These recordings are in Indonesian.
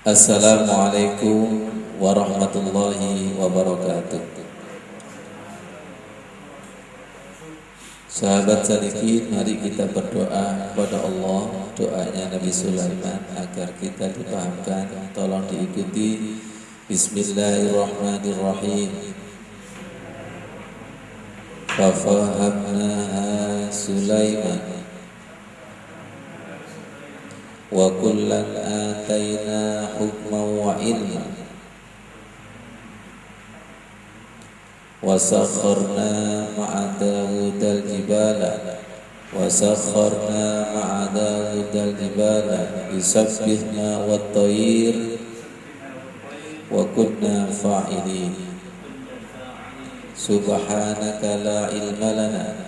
Assalamualaikum warahmatullahi wabarakatuh. Sahabat salikin, mari kita berdoa kepada Allah. Doanya Nabi Sulaiman agar kita dipahamkan. Tolong diikuti. Bismillahirrahmanirrahim. Fafahamnaha Sulaiman wa kullan atayna hukman wa ilma wa sakharna ma'a Dawud al-jibala yusabbihna wat-tayr wa kunna fa'ilin. Subhanaka la ilma lana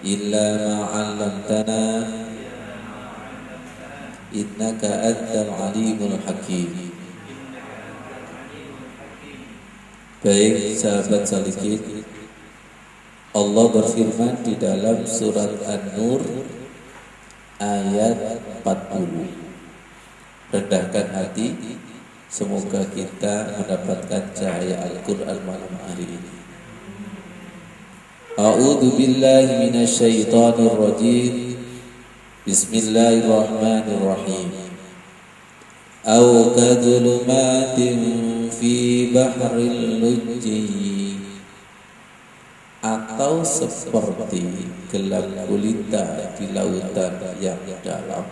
illa ma 'allamtana innaka antal alimul hakim. Baik sahabat salikin, Allah berfirman di dalam surat An-Nur ayat 40. Rendahkan hati, semoga kita mendapatkan cahaya Al-Quran malam hari ini. A'udzu billahi minasy syaithanir rajim. Bismillahirrahmanirrahim. Aw kadhulumatin fi bahril lujji, atau seperti gelap gulita di lautan yang dalam.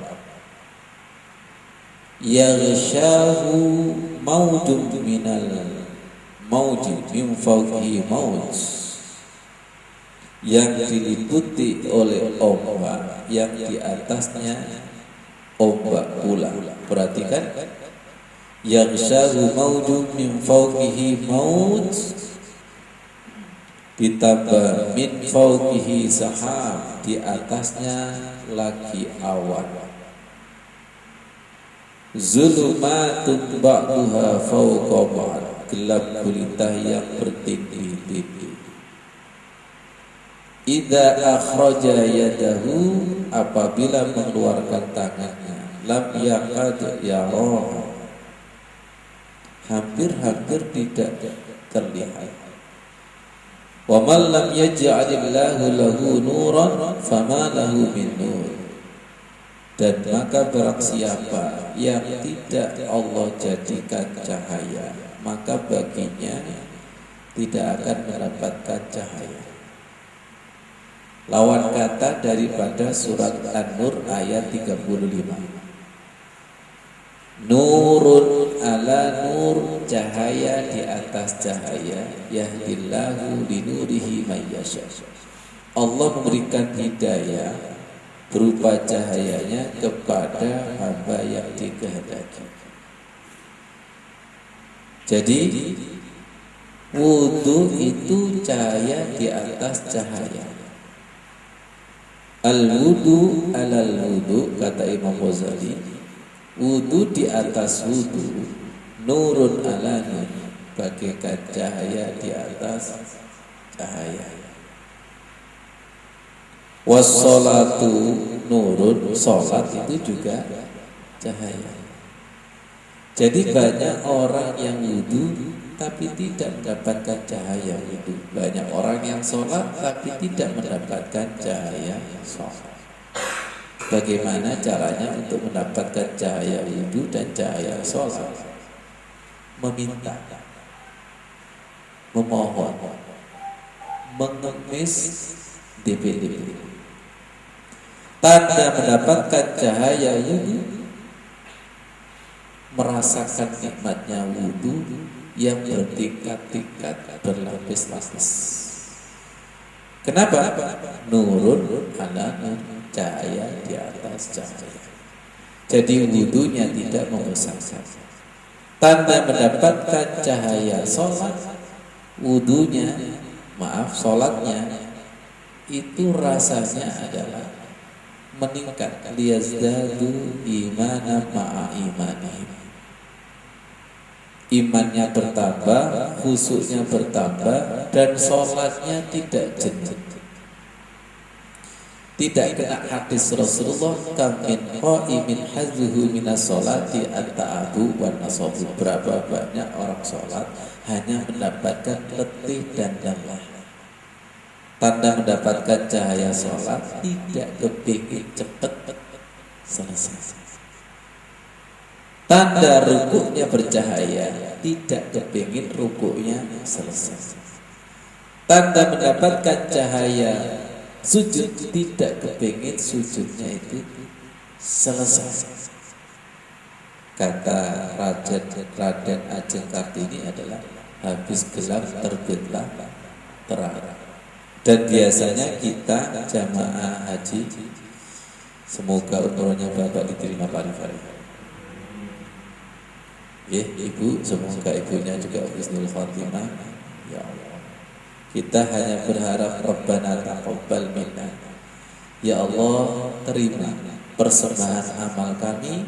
Yaghshahu maujun minal mauji min fawqihi mauj, yang diliputi oleh ombak, yang di atasnya ombak pula. Perhatikan, yaghshahu maujun min fawqihi mauj ditambah min fawqihi sahab, di atasnya lagi awan. Zulumatun ba'duha fawqa ba'd, gelap gulita yang bertindih-tindih. Idza akhraja yadahu, apabila mengeluarkan tangannya, lam yakad yarah, hampir-hampir tidak terlihat. Wa man lam yaj'alillahu lahu nuran fama lahu min nur, dan maka barang siapa yang tidak Allah jadikan cahaya, maka baginya tidak akan mendapatkan cahaya. Lawan kata daripada surat An-Nur ayat 35. Nurun ala nur, cahaya di atas cahaya. Yahdillahu linurihi mayyasha, Allah memberikan hidayah berupa cahayanya kepada hamba yang dikehendaki. Jadi wudu itu cahaya di atas cahaya. Al-wudu alal wudu, kata Imam Ghazali, wudu di atas wudu, nurun ala nur, bagaikan cahaya di atas cahaya. Wassolatu nurun, sholat itu juga cahaya. Jadi banyak orang yang wudu tapi tidak mendapatkan cahaya wudu. Banyak orang yang sholat tapi tidak mendapatkan cahaya sholat. Bagaimana caranya untuk mendapatkan cahaya wudu dan cahaya sholat? Meminta, memohon, mengemis DP. Tanda mendapatkan cahaya wudu, merasakan nikmatnya wudu yang bertingkat-tingkat, berlapis-lapis. Kenapa? Nurun ala nur, cahaya di atas cahaya. Jadi wudunya tidak membosankan. Tanda mendapatkan cahaya sholat, sholatnya itu rasanya adalah meningkat. Liyazdadu imana ma'a imanihim, imannya bertambah, khusyuknya bertambah, dan sholatnya tidak jenuh. Tidak kena hadis Rasulullah kam min qaimin hadzuhu minas sholati at-ta'abu wan nasabu. Berapa banyak orang sholat hanya mendapatkan letih dan lelah. Tanda mendapatkan cahaya sholat tidak kepingin cepat selesai. Tanda rukuknya bercahaya tidak kepingin rukuknya selesai. Tanda mendapatkan cahaya sujud tidak kepingin sujudnya itu selesai. Kata Raden Ajeng Kartini adalah habis gelap terbitlah terang. Dan biasanya kita jamaah haji, semoga umrohnya Bapak diterima pari-pari. Ya, Ibu, semoga ibunya juga husnul khotimah. Ya Allah. Kita hanya berharap Rabbana taqabbal minna. Ya Allah, terima persembahan amal kami,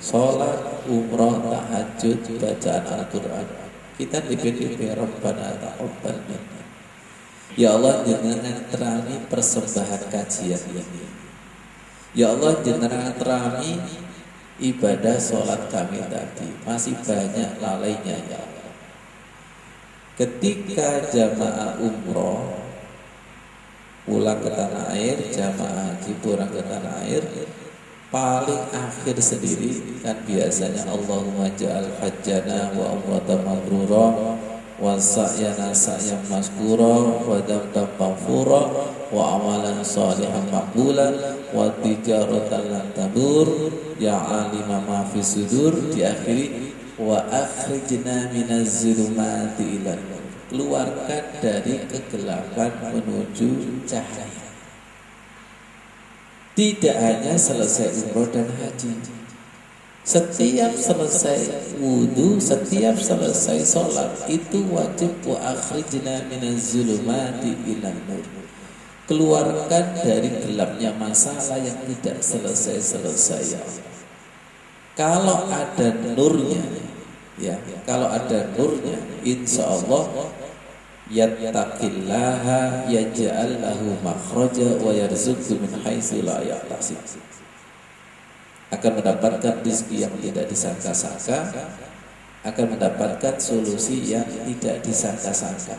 sholat, umrah, tahajud, bacaan Al-Quran. Kita dipilih Rabbana taqabbal minna. Ya Allah, jenengan terangi persembahan kajian ini. Ya Allah, jenengan terangi ibadah sholat kami tadi. Masih banyak lalainya ya Allah. Ketika jamaah umroh pulang ke tanah air, jamaah haji pulang ke tanah air, paling akhir sendiri kan biasanya Allahumma ja'al hajjana wa umrata mabrura wa sa'yana sa'yan maskura wa damdam maghfura wa amalan salihan maqbula wa tijaratan lan tabur ya alima ma fi sudur. Diakhiri wa akhrijna minaz zulumati ilal nur. Keluarkan dari kegelapan menuju cahaya. Tidak hanya selesai umroh dan haji, setiap selesai wudu, setiap selesai sholat itu wajib wa akhrijna minaz zulumati ilal nur. Keluarkan dari gelapnya masalah yang tidak selesai-selesai. Kalau ada nurnya, ya, kalau ada nurnya, insya Allah yattaqillaha yaj'al lahu makhraja wa yarzuqhu min haitsu la yahtasib. Akan mendapatkan rezeki yang tidak disangka-sangka, akan mendapatkan solusi yang tidak disangka-sangka.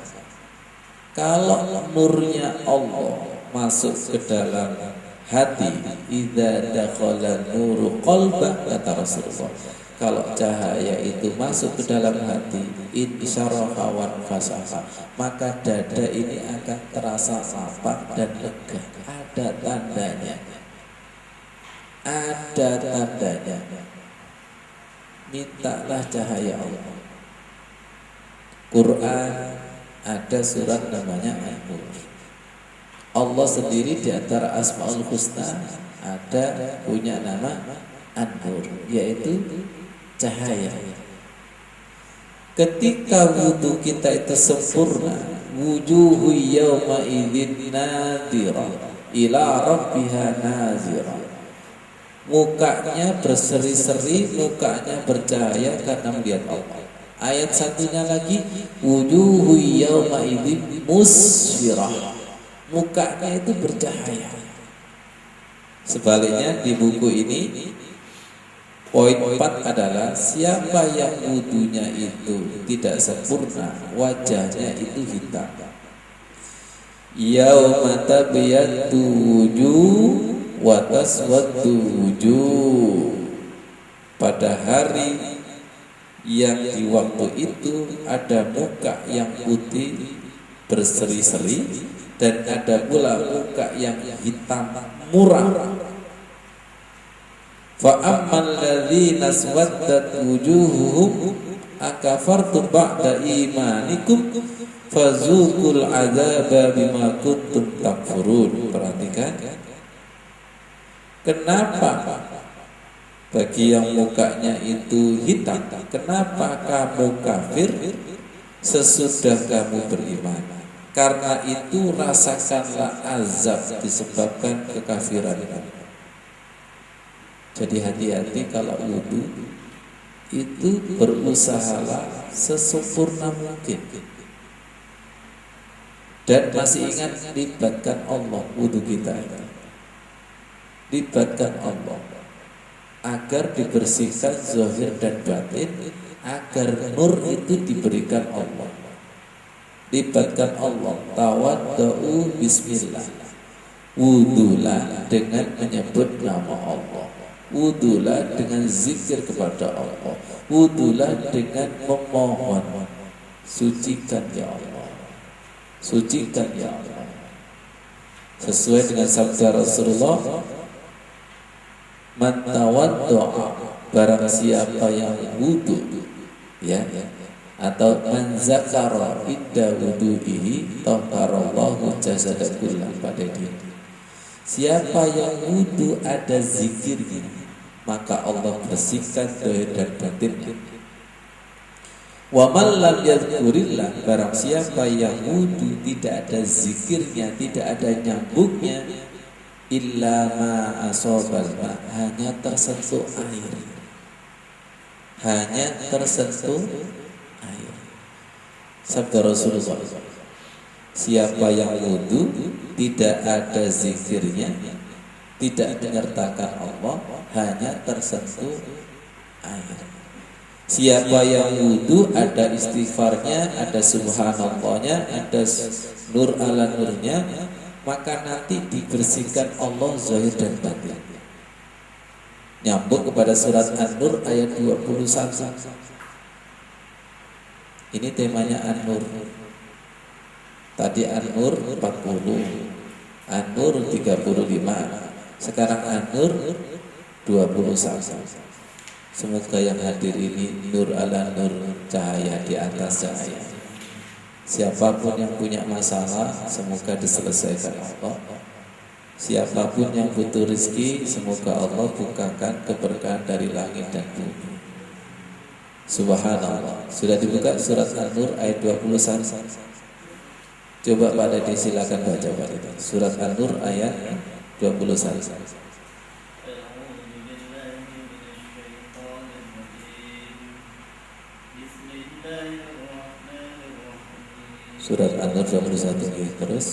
Kalau nurnya Allah masuk ke dalam hati, idza dakhala nuru qalbah, kata Rasulullah, kalau cahaya itu masuk ke dalam hati, insyaraha wan fasaha, maka dada ini akan terasa lapang dan lega. Ada tandanya, ada tandanya. Mintalah cahaya Allah. Quran ada surat namanya An-Nur. Allah sendiri di antara Asmaul Husna ada punya nama An-Nur, yaitu cahaya. Ketika wudu kita itu sempurna, wujuhu yawma idzin nadhirah ila rabbiha nazirah. Mukanya berseri-seri, mukanya bercahaya karena melihat Allah. Ayat satunya lagi, wujuhu yawma idzin musfirah. Mukanya itu bercahaya. Sebaliknya di buku ini poin 4 adalah siapa yang wudunya itu tidak sempurna, wajahnya itu hitam. Yauma tabyaddu wujuh wa taswaddu wujuh. Pada hari yang di waktu itu ada muka yang putih berseri-seri dan ada pula muka yang hitam muram. Fa ammal ladzina aswaddat wujuhuhum akafartum ba'da imanikum fazuqul adzaba bima kuntum takfurun. Perhatikan, kenapa bagi yang mukanya itu hitam, kenapa kamu kafir sesudah kamu beriman? Karena itu rasakanlah azab disebabkan kekafiran. Jadi hati-hati kalau wudu itu, berusahalah sesempurna mungkin. Dan masih ingat, libatkan Allah wudu kita. libatkan Allah agar dibersihkan zahir dan batin, agar nur itu diberikan Allah. Libatkan Allah, tawaddu bismillah, wudulah dengan menyebut nama Allah, wudulah dengan zikir kepada Allah, wudulah dengan memohon, sucikan ya Allah, sucikan ya Allah, sesuai dengan sabda Rasulullah, man tawaddu'a, barang siapa yang wudu, ya, atau man zakara idda wudu'ihi tahharallahu jasadakullah, pada dia. Siapa yang wudu ada zikirnya, maka Allah bersihkan zahir dan batinnya. Wa man lam yadhkurillah, barang siapa yang wudu tidak ada zikirnya, tidak ada nyambungnya, illa ma asobal ma, hanya tersentuh air, hanya tersentuh air. Sabda Rasulullah, siapa yang wudu tidak ada zikirnya, tidak menyertakan Allah, hanya tersentuh air. Siapa yang wudu ada istighfarnya, ada subhanallahnya, ada nur ala nurnya, maka nanti dibersihkan Allah zahir dan batin. Nyambung kepada surat An-Nur ayat 21. Ini temanya An-Nur. Tadi An-Nur 40, An-Nur 35, sekarang An-Nur 21. Semoga yang hadir ini nur ala nur, cahaya di atas cahaya. Siapapun yang punya masalah, semoga diselesaikan Allah. Siapapun yang butuh rezeki, semoga Allah bukakan keberkahan dari langit dan bumi. Subhanallah. Sudah dibuka surat An-Nur ayat 21. Coba Pak Dede silakan baca Pak Dede. Surat An-Nur ayat 21. Surat An-Nur 21 terus.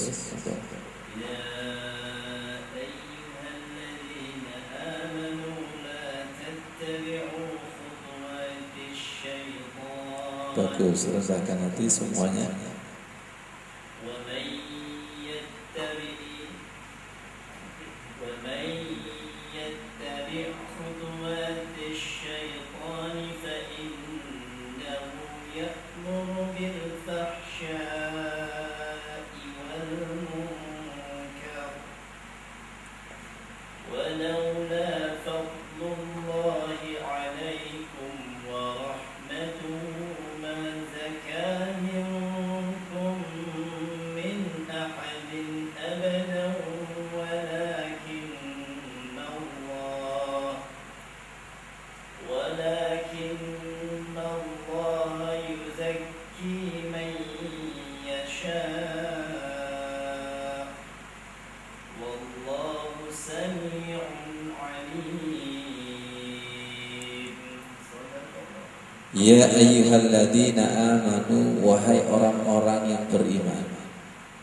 Bagus, rasakan nanti semuanya. Ya ayyuhalladzina amanu, wahai orang-orang yang beriman,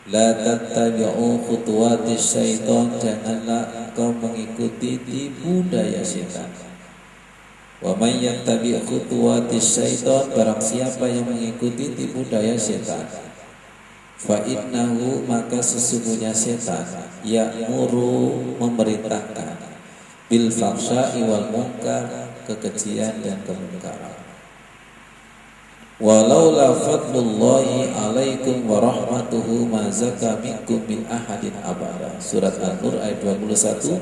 la tattabi'u khutuwatis syaitan, janganlah engkau mengikuti tipu daya syaitan. Wa may yattabi' khutuwatis syaitan, barang siapa yang mengikuti tipu daya syaitan, fa innahu, maka sesungguhnya syaitan ya'muru, memerintahkan, bil fahsya'i wal munkar, kekejian dan kemungkaran. Walaula fadlullahi alaikum wa rahmatuhu ma zaka minkum min ahadin abada. Surat An-Nur ayat 21.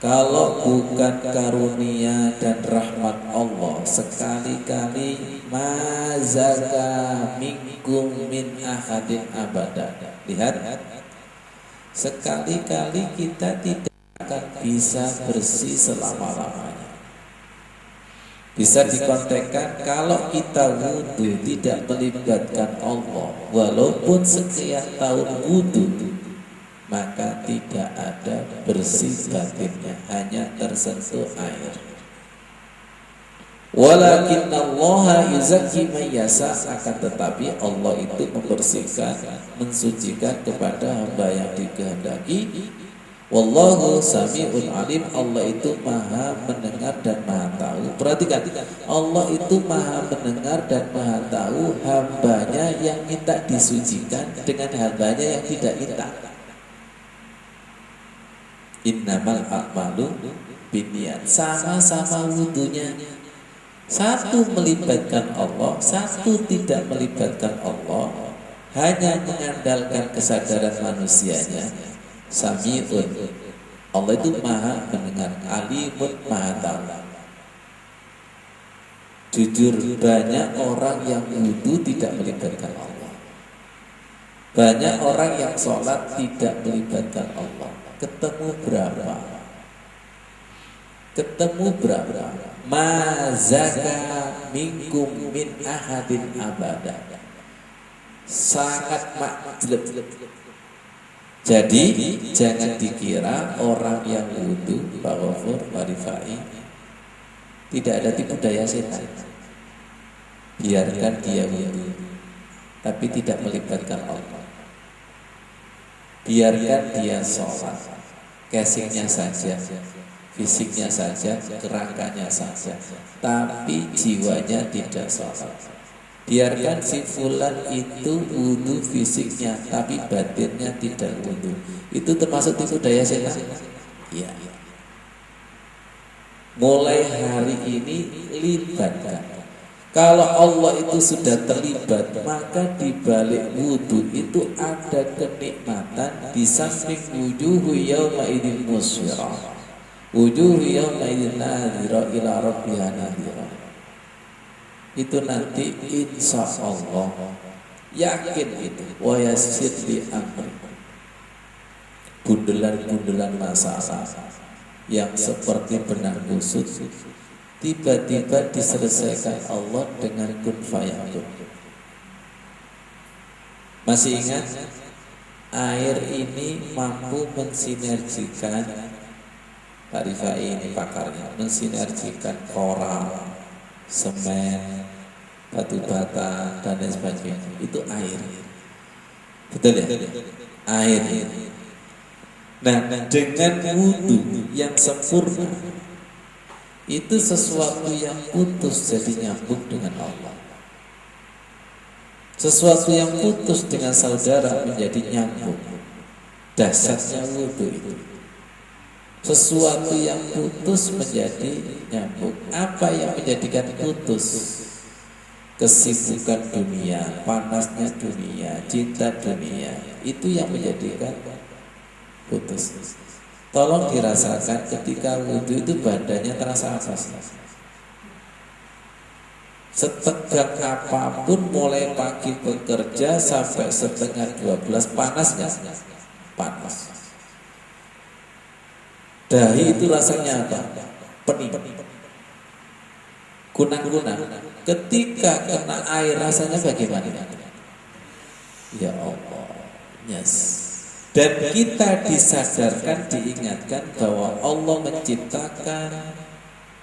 Kalau bukan karunia dan rahmat Allah, sekali-kali ma zaka minkum min ahadin abada. Lihat, sekali-kali kita tidak akan bisa bersih selama-lamanya. Bisa dikontekkan, kalau kita wudu tidak melibatkan Allah, walaupun sekian tahun wudu, maka tidak ada bersih batinnya, hanya tersentuh air. Walakinnallaha yuzakki man yasha, akan tetapi Allah itu membersihkan, mensucikan kepada hamba yang dikehendaki. Wallahu sami'un alim. Allah itu maha mendengar dan maha tahu. Perhatikan, Allah itu maha mendengar dan maha tahu hambanya yang minta disucikan dengan hambanya yang tidak minta. Innamal a'malu binniyat. Sama-sama wudunya, satu melibatkan Allah, satu tidak melibatkan Allah, hanya mengandalkan kesadaran manusianya. Sami'un, Allah itu maha mendengar, alimun, maha tahu. Jujur, banyak orang yang wudu tidak melibatkan Allah, banyak orang yang sholat tidak melibatkan Allah. Ketemu berapa? Ketemu berapa? Mazaka minkum min ahadin abada. Sangat makjleb. Jadi jangan dikira orang yang wudu, Pak Ghafur, Pak Rifai, tidak ada tipu daya setan. Biarkan dia wudu, tapi tidak melibatkan Allah. Biarkan dia sholat, casingnya saja, fisiknya saja, kerangkanya saja, tapi jiwanya tidak sholat. Biarkan si fulan itu wudu fisiknya, tapi batinnya tidak wudu. Itu termasuk tipu daya setan. Ya. Mulai hari ini libatkan. Kalau Allah itu sudah terlibat, maka di balik wudu itu ada kenikmatan. Di samping wujuhu yauma idzin musyrah, wujuhu yauma idzin nadhira ila rabbiha nadhira. Itu nanti insya Allah, yakin itu, wa yassir li amri, bundelan-bundelan masalah yang seperti benang kusut tiba-tiba diselesaikan Allah dengan kun fayakun. Masih ingat? Air ini mampu mensinergikan, Pak Rifai ini pakarnya, mensinergikan koral, semen, batu bata, dan lain sebagainya. Itu air. Betul ya? Air. Nah, dengan wudu yang sempurna, itu sesuatu yang putus jadi nyambung dengan Allah. Sesuatu yang putus dengan saudara menjadi nyambung. Dasarnya wudu itu. Sesuatu yang putus menjadi nyambung. Apa yang menjadikan putus? Kesibukan dunia, panasnya dunia, cinta dunia. Itu yang menjadikan putus. Tolong dirasakan ketika wudu itu badannya terasa apa sih? Setegak apapun, mulai pagi bekerja sampai setengah 12, panasnya panas. Dahi itu rasanya apa? Pening, kunang-kunang. Ketika kena air rasanya bagaimana? Ya Allah, yes. Dan kita disadarkan, diingatkan bahwa Allah menciptakan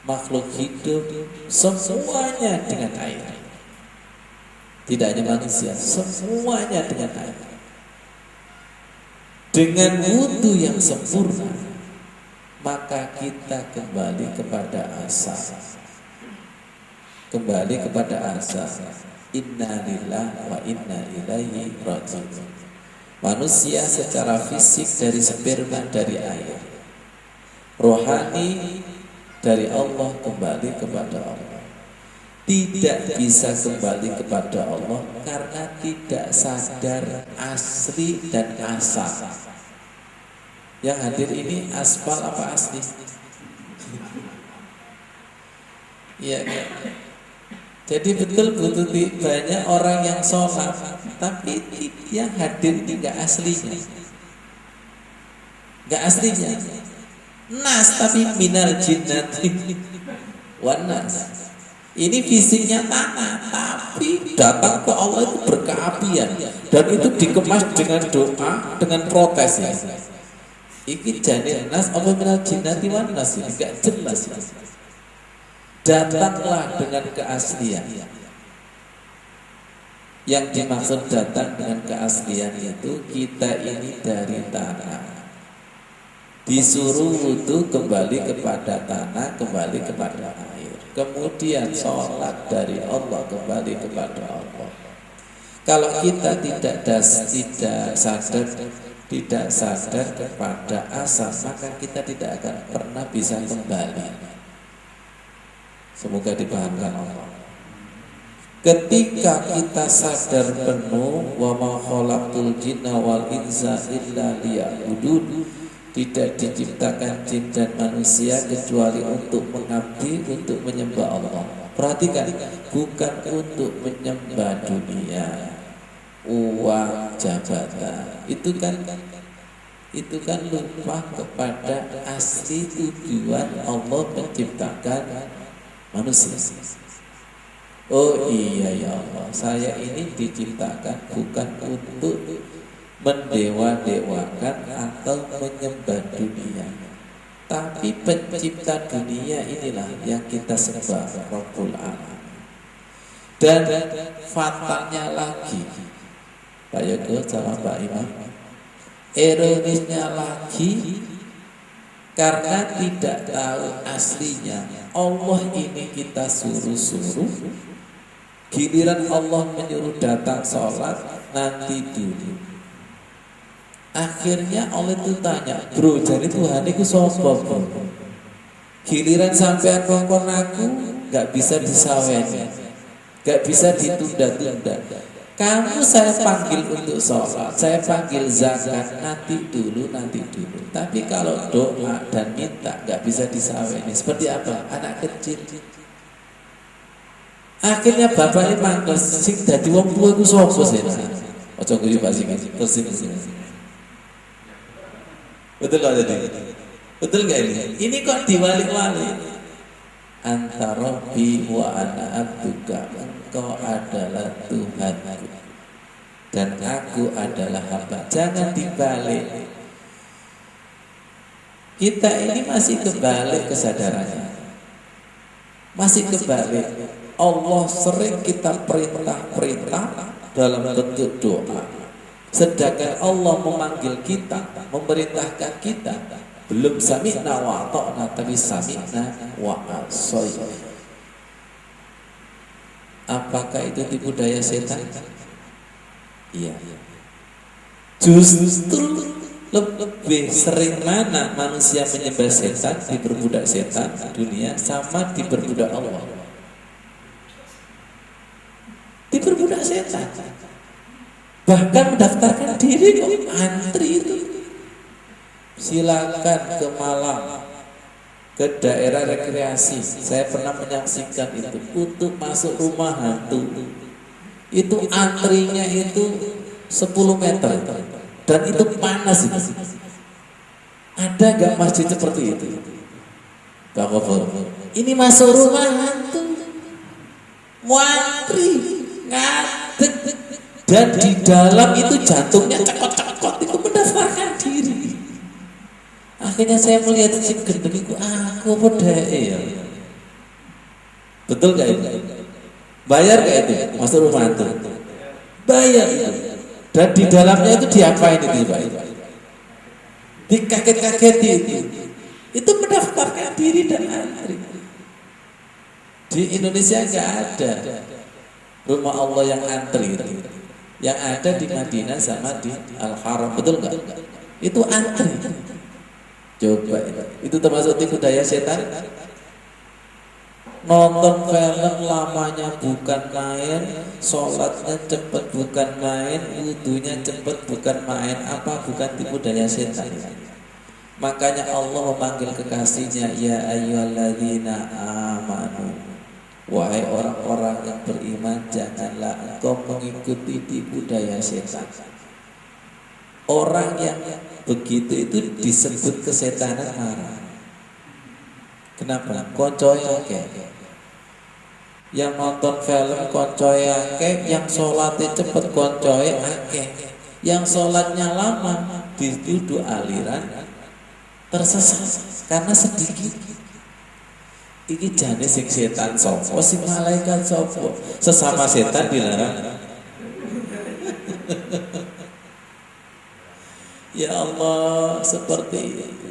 makhluk hidup semuanya dengan air. Tidak hanya manusia, semuanya dengan air. Dengan wudu yang sempurna, maka kita kembali kepada asal. Kembali kepada asal. Inna lillahi wa inna ilaihi raji'un. Manusia secara fisik dari sperma, dari air. Rohani dari Allah kembali kepada Allah. Tidak bisa kembali kepada Allah karena tidak sadar asli dan asal. Yang hadir ini aspal apa asli? Iya kan? Jadi betul banyak orang yang sholat, tapi yang hadir ini nggak aslinya, nggak aslinya. Nas tapi minal jinnati wan nas. Ini fisiknya tanah, tapi datang ke Allah itu berkeapian, dan itu dikemas dengan doa, dengan protes ya. Iki janin nas apa minal jinnati wan nas, ini nggak jelas. Datanglah dengan keaslian. Yang dimaksud datang dengan keaslian itu, kita ini dari tanah, Disuruh wudu kembali kepada tanah, kembali kepada air. Kemudian sholat dari Allah kembali kepada Allah. Kalau kita tidak sadar kepada asal, maka kita tidak akan pernah bisa kembali. Semoga dipahamkan Allah. Ketika kita sadar penuh, wa ma khalaqtul jinna wal insa illa liya'budun, tidak diciptakan jin dan manusia kecuali untuk mengabdi, untuk menyembah Allah. Perhatikan, bukan untuk menyembah dunia, uang, jabatan. Itu kan lupa kepada asli tujuan Allah menciptakan manusia. Oh iya ya Allah, saya ini diciptakan bukan untuk mendewa-dewakan atau menyembah dunia, tapi pencipta dunia inilah yang kita sembah, Rabbul Alamin. Dan fatalnya lagi, Pak Yogo sama Pak Imam, ironisnya lagi, karena tidak tahu aslinya Allah ini kita suruh-suruh, giliran Allah menyuruh datang sholat, nanti dulu. Akhirnya Allah itu tanya, bro, jadi Tuhan itu sopo bro? Giliran sampean ngongkon aku, gak bisa disaweni, gak bisa ditunda-tunda. Kamu saya panggil untuk sholat, saya panggil zakat, nanti dulu. Tapi kalau doa dan minta gak bisa disaweni. Seperti apa? Anak kecil. Akhirnya bapak ini mangkel, sing dadi wong tuwa iku sapa sih? Aja guyu Pak sing tersin. Betul gak jadi? Betul gak ini? Ini kok diwalik-walik? Anta Rabbi wa ana abduka, engkau adalah Tuhanku dan aku adalah hamba. Jangan dibalik. Kita ini masih kebalik kesadarannya, masih kebalik. Allah sering kita perintah dalam bentuk doa, sedangkan Allah memanggil kita, memerintahkan kita belum sami'na wa ata'na, tapi sami'na wa asayna. Apakah itu tipu daya setan? Iya. Justru lebih sering mana manusia menyembah setan, diperbudak setan dunia, sama diperbudak Allah. Diperbudak setan, bahkan mendaftarkan diri kok antri itu. Silakan ke Malang, ke daerah rekreasi, saya pernah menyaksikan itu, untuk masuk rumah hantu itu antrinya itu 10 meter dan itu panas itu. Ada gak masjid seperti itu? Pak Gofur, ini masuk rumah hantu, wantri ngadeg, dan di dalam itu jantungnya cekot-cekot, itu mendaftarkan diri. Akhirnya saya melihat si gendeng itu, aku apa ya? Betul gak itu? Bayar gak itu? Masuk rumah hantu? Bayar itu. Dan di dalamnya itu diapain itu Pak? Dikaget-kageti itu. Itu mendaftarkan diri dan antri. Di Indonesia nggak ada rumah Allah yang antri itu. Yang ada di Madinah sama di Al-Haram, betul nggak? Itu antri. Coba itu termasuk tipu daya setan. Nonton film lamanya bukan main, sholatnya cepet bukan main, wudunya cepet bukan main. Apa bukan tipu daya setan? Makanya Allah memanggil kekasihnya, ya ayyuhalladzina amanu, wahai orang-orang yang beriman, janganlah engkau mengikuti tipu daya setan. Orang yang begitu itu disebut kesetanan marah. Kenapa? Koncoy akeh. Yang nonton film koncoy akeh, yang sholatnya cepet koncoy akeh. Yang sholatnya lama dituduh aliran tersesat karena sedikit. Iki jane sing setan sopo, sing malaikat sopo. Sesama setan dilarang. Ya Allah, seperti itu.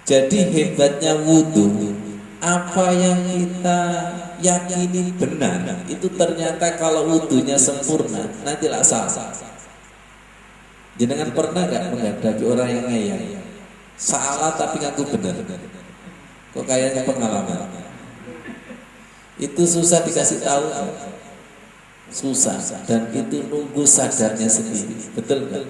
Jadi hebatnya wudu, apa yang kita yakini benar itu ternyata kalau wudunya sempurna nanti lah salah. Jenengan pernah gak menghadapi orang yang ngeyel salah tapi ngaku benar? Kok kayaknya pengalaman. Itu susah dikasih tahu, susah, dan itu nunggu sadarnya sendiri. Betul kan?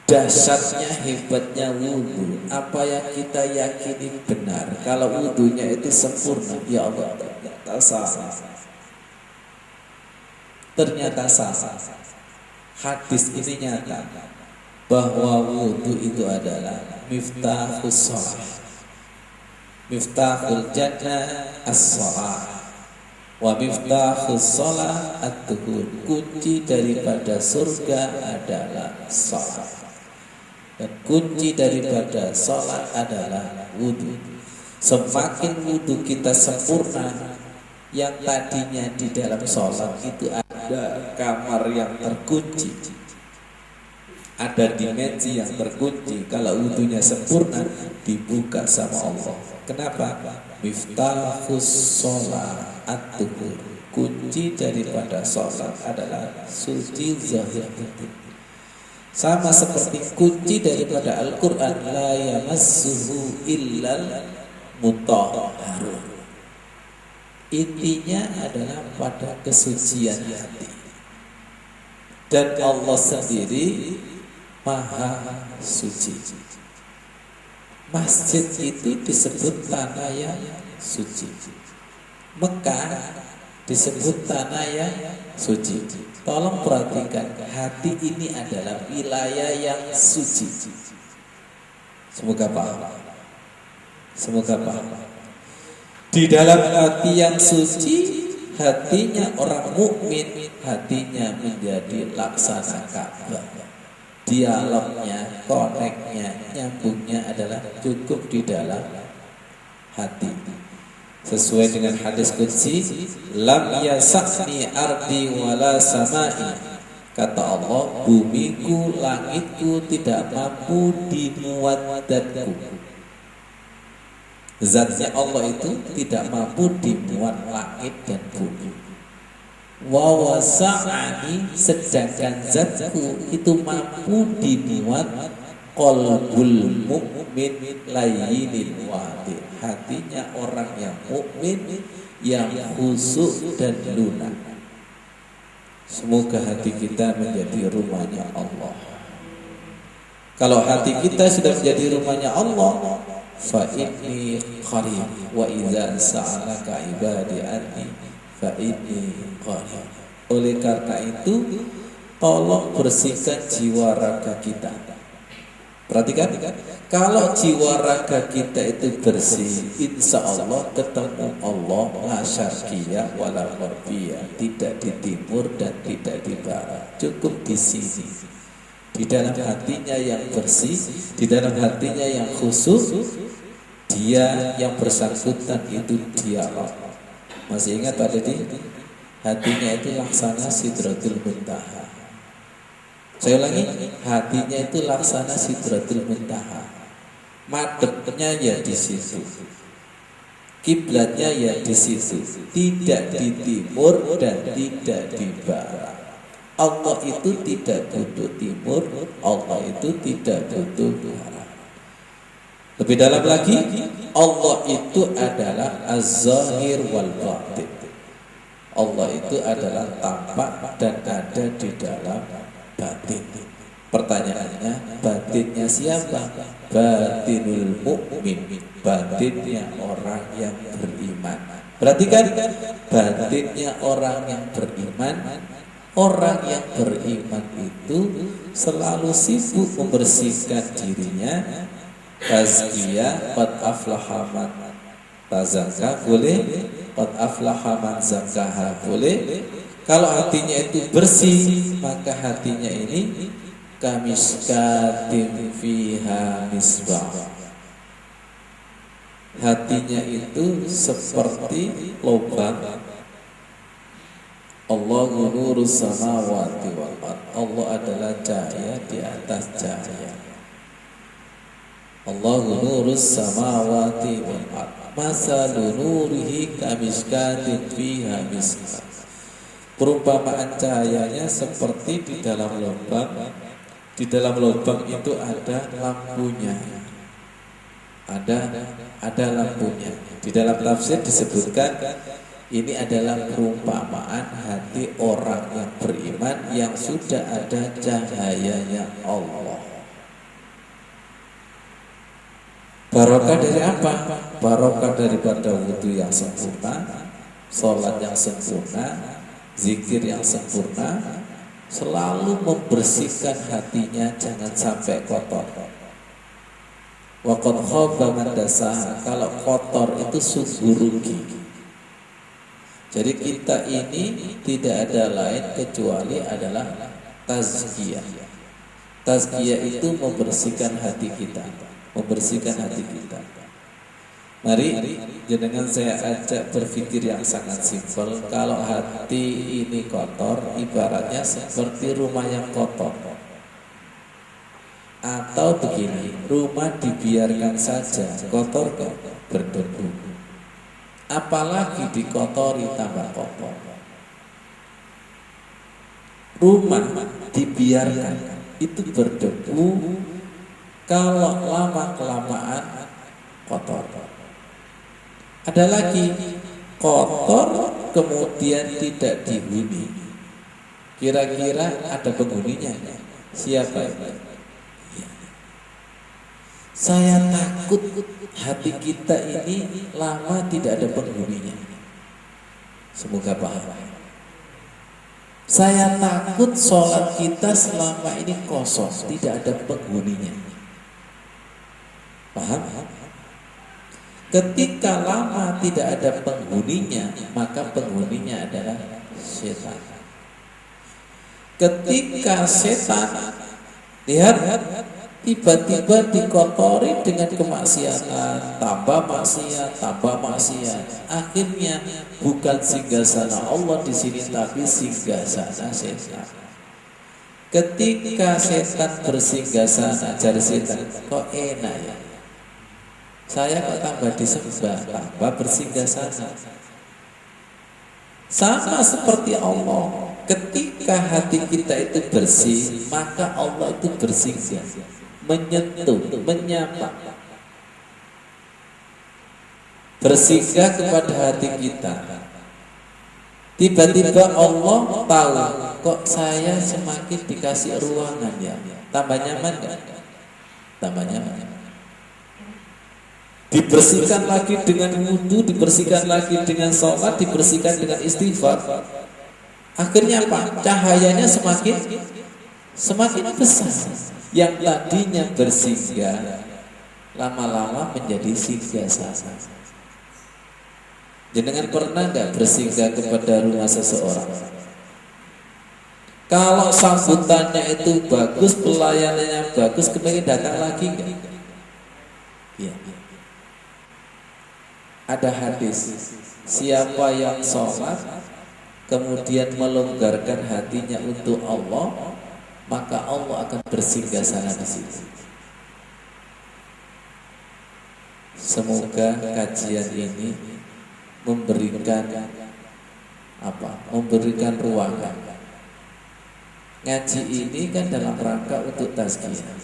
Dahsyatnya, hebatnya wudu, apa yang kita yakini benar, kalau wudunya itu sempurna, ya Allah, ternyata salah. Ternyata salah. Hadis ini nyata bahwa wudu itu adalah miftahus shalah, miftahul jannah as-shalah, wa miftahus shalah at-tuhur. Kunci daripada surga adalah salat. Dan kunci daripada sholat adalah wudhu. Semakin wudhu kita sempurna, yang tadinya di dalam sholat itu ada kamar yang terkunci, ada dimensi yang terkunci. Kalau wudhunya sempurna, dibuka sama Allah. Kenapa? Miftahus sholat at-tuhur. Kunci daripada sholat adalah suci zahir batin. Sama seperti kunci daripada Al-Quran, la yamassuhu illal mutahharun. Intinya adalah pada kesucian hati. Dan Allah sendiri maha suci. Masjid itu disebut tanah yang suci. Mekah disebut tanah yang suci. Tolong perhatikan, hati ini adalah wilayah yang suci. Semoga paham. Semoga paham. Di dalam hati yang suci, hatinya orang mukmin, hatinya menjadi laksana Ka'bah. Dialognya, koneknya, nyambungnya adalah cukup di dalam hati. Sesuai dengan hadis qudsi, lam yasakni ardi wala samai. Kata Allah, bumiku, langitku tidak mampu dimuat dadku. Zatnya Allah itu tidak mampu dimuat langit dan bumi. Wa wasa'ani, sedangkan zatku itu mampu dimuat qalbul mu'min layyinil wadi. Hatinya orang yang mukmin, yang khusyuk dan lunak. Semoga hati kita menjadi rumahnya Allah. Kalau hati kita sudah menjadi rumahnya Allah, fa inni qarib wa idza sa'alaka ibadi anni fa inni qarib. Oleh karena itu, tolong bersihkan jiwa raga kita. Perhatikan, kalau jiwa raga kita itu bersih, insya Allah ketemu Allah la syarqiyah wala gharbiyah, tidak di timur dan tidak di barat, cukup di sini. Di dalam hatinya yang bersih, di dalam hatinya yang khusyuk, dia yang bersangkutan itu dialog. Masih ingat Pak Dedi? Hatinya itu laksana sidratul muntaha. Saya ulangi, hatinya itu laksana sidratul muntaha. Madepnya ya di situ, kiblatnya ya di situ, tidak di timur dan tidak di barat. Allah itu tidak butuh timur, Allah itu tidak butuh barat. Lebih dalam lagi, Allah itu adalah az-zahir wal batin. Allah itu adalah tampak dan ada di dalam batin. Pertanyaannya, batinnya siapa? Batinul mukmin, batinnya orang yang beriman. Perhatikan, batinnya orang yang beriman. Orang yang beriman itu selalu sibuk membersihkan dirinya. Tazkiyah, qad aflaha man tazakka, boleh. Qad aflaha man zakkaha, boleh. Kalau hatinya itu bersih, maka hatinya ini kamiskatin fiha misbah. Hatinya itu seperti lubang. Allahu nurus samawati wal ardh. Allah adalah cahaya di atas cahaya. Allahu nurus samawati wal ard. Masalu nurihi kamishkatin fiha misbah. Perumpamaan cahayanya seperti di dalam lubang. Di dalam lubang itu ada lampunya. Ada lampunya. Di dalam tafsir disebutkan ini adalah perumpamaan hati orang yang beriman yang sudah ada cahayanya Allah. Barokah dari apa? Barokah daripada wudhu yang sempurna, sholat yang sempurna, zikir yang sempurna, selalu membersihkan hatinya, jangan sampai kotor. Wa qad khaba man dasaha, kalau kotor itu sungguh rugi. Jadi kita ini tidak ada lain kecuali adalah tazkiyah. Tazkiyah itu membersihkan hati kita, membersihkan hati kita. Mari jenengan saya ajak berpikir yang sangat simpel. Kalau hati ini kotor, ibaratnya seperti rumah yang kotor. Atau begini, rumah dibiarkan saja kotor berdebu, apalagi dikotori tambah kotor. Rumah dibiarkan itu berdebu, kalau lama kelamaan kotor. Ada lagi kotor kemudian tidak dihuni. Kira-kira ada penghuninya? Siapa itu? Saya takut hati kita ini lama tidak ada penghuninya. Semoga paham. Saya takut sholat kita selama ini kosong, tidak ada penghuninya. Paham? Ketika lama tidak ada penghuninya, maka penghuninya adalah setan. Ketika setan, lihat, tiba-tiba dikotori dengan kemaksiatan, tambah maksiat. Akhirnya bukan singgasana Allah di sini, tapi singgasana setan. Ketika setan bersinggasana, jadi setan, kok enak ya? Saya kok tambah disembah, tambah bersinggasana. Sama seperti Allah. Ketika hati kita itu bersih, maka Allah itu bersinggah, menyentuh, menyapa, bersinggah kepada hati kita. Tiba-tiba Allah tahu, kok saya semakin dikasih ruangan ya, tambah nyaman gak? Tambah nyaman. Dibersihkan lagi dengan wudhu, dibersihkan lagi dengan sholat, dibersihkan dengan istighfar. Akhirnya apa? Cahayanya semakin besar. Yang tadinya bersinggah, lama-lama menjadi singgasana. Jenengan pernah nggak bersinggah kepada rumah seseorang? Kalau sambutannya itu bagus, pelayanannya bagus, kepengen datang lagi nggak? Iya. Ada hadis, siapa yang sholat kemudian melonggarkan hatinya untuk Allah, maka Allah akan bersinggasana di situ. Semoga kajian ini memberikan memberikan ruangan. Ngaji ini kan dalam rangka untuk tazkiyah,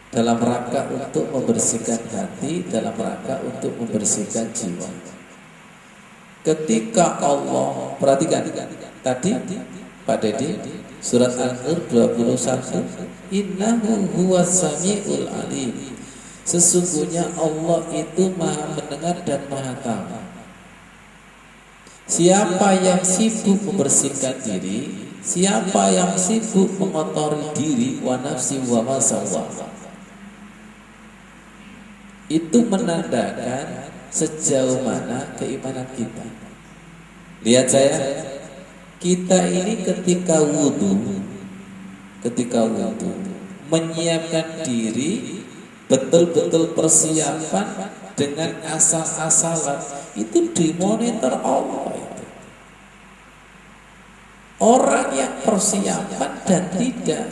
dalam rangka untuk membersihkan hati, dalam rangka untuk membersihkan jiwa. Ketika Allah, perhatikan tadi Pak Dedi, surat An-Nur 21, innahu huwas samiul alim. Sesungguhnya Allah itu maha mendengar dan maha tahu. Siapa yang sibuk membersihkan diri, siapa yang sibuk mengotori diri, wa nafsi wa ma sawwaha, itu menandakan sejauh mana keimanan kita. Lihat saya, kita ini ketika wudhu menyiapkan diri, betul-betul persiapan dengan asal-asalan, itu dimonitor Allah itu. Orang yang persiapan dan tidak,